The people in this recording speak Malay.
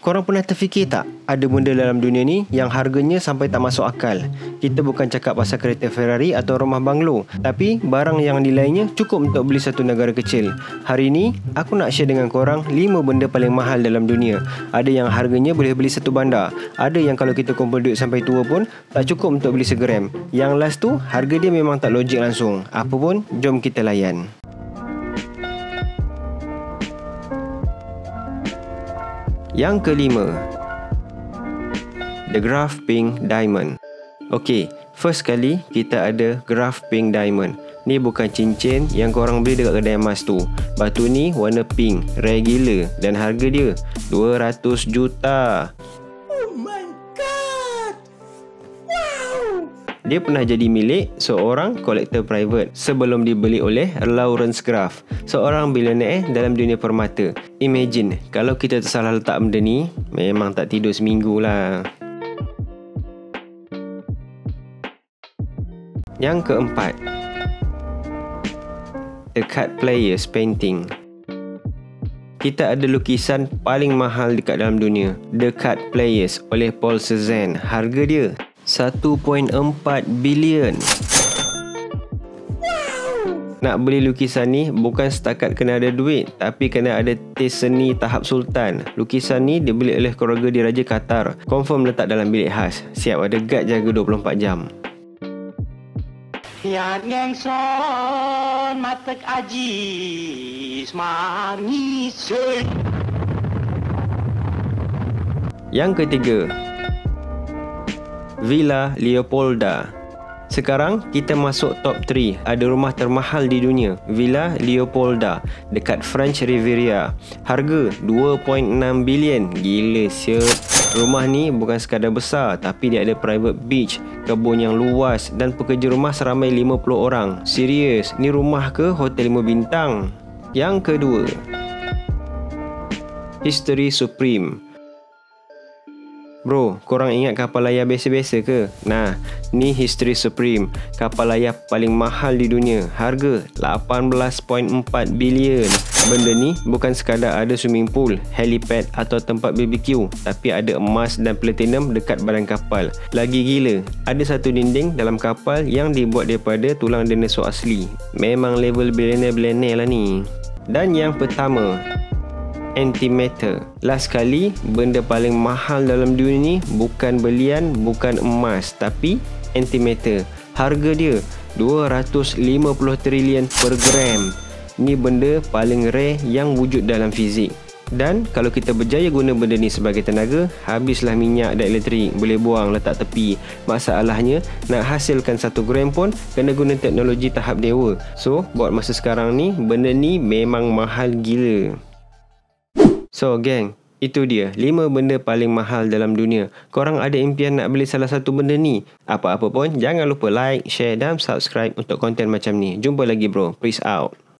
Korang pernah terfikir tak, ada benda dalam dunia ni yang harganya sampai tak masuk akal? Kita bukan cakap pasal kereta Ferrari atau rumah banglo, tapi barang yang nilainya cukup untuk beli satu negara kecil. Hari ni, aku nak share dengan korang 5 benda paling mahal dalam dunia. Ada yang harganya boleh beli satu bandar. Ada yang kalau kita kumpul duit sampai tua pun tak cukup untuk beli segeram. Yang last tu, harga dia memang tak logik langsung. Apa pun, jom kita layan. Yang kelima, The Graph Pink Diamond. Okey, first kali kita ada Graph Pink Diamond. Ni bukan cincin yang korang beli dekat kedai emas tu. Batu ni warna pink, rare gila, dan harga dia 200 juta. Oh my god! Wow! Dia pernah jadi milik seorang kolektor private sebelum dibeli oleh Lawrence Graf, seorang bilioner dalam dunia permata. Imagine kalau kita tersalah letak benda ni, memang tak tidur seminggu lah. Yang keempat, The Card Players Painting. Kita ada lukisan paling mahal dekat dalam dunia, The Card Players oleh Paul Cézanne. Harga dia 1.4 bilion. Nak beli lukisan ni bukan setakat kena ada duit, tapi kena ada taste seni tahap sultan. Lukisan ni dibeli oleh keluarga diraja Qatar. Confirm letak dalam bilik khas. Siap ada guard jaga 24 jam. Yang ngengson matek ajis manis. Yang ketiga, Villa Leopolda. Sekarang kita masuk top 3 ada rumah termahal di dunia. Villa Leopolda dekat French Riviera. Harga 2.6 bilion. Gila siap. Rumah ni bukan sekadar besar, tapi dia ada private beach, kebun yang luas, dan pekerja rumah seramai 50 orang. Serius, ni rumah ke hotel 5 bintang? Yang kedua, History Supreme. Bro, korang ingat kapal layar biasa-biasa ke? Nah, ni History Supreme, kapal layar paling mahal di dunia. Harga 18.4 bilion. Benda ni bukan sekadar ada swimming pool, helipad atau tempat BBQ, tapi ada emas dan platinum dekat badan kapal. Lagi gila, ada satu dinding dalam kapal yang dibuat daripada tulang dinosaur asli. Memang level billionaire lah ni. Dan yang pertama, antimatter. Last kali, benda paling mahal dalam dunia ni bukan belian, bukan emas, tapi antimatter. Harga dia 250 trilion per gram. Ni benda paling rare yang wujud dalam fizik. Dan kalau kita berjaya guna benda ni sebagai tenaga, habislah minyak dan elektrik, boleh buang letak tepi. Masalahnya, nak hasilkan 1 gram pun kena guna teknologi tahap dewa. So, buat masa sekarang ni, benda ni memang mahal gila. So gang, itu dia 5 benda paling mahal dalam dunia. Korang ada impian nak beli salah satu benda ni? Apa-apa pun, jangan lupa like, share dan subscribe untuk konten macam ni. Jumpa lagi bro, peace out.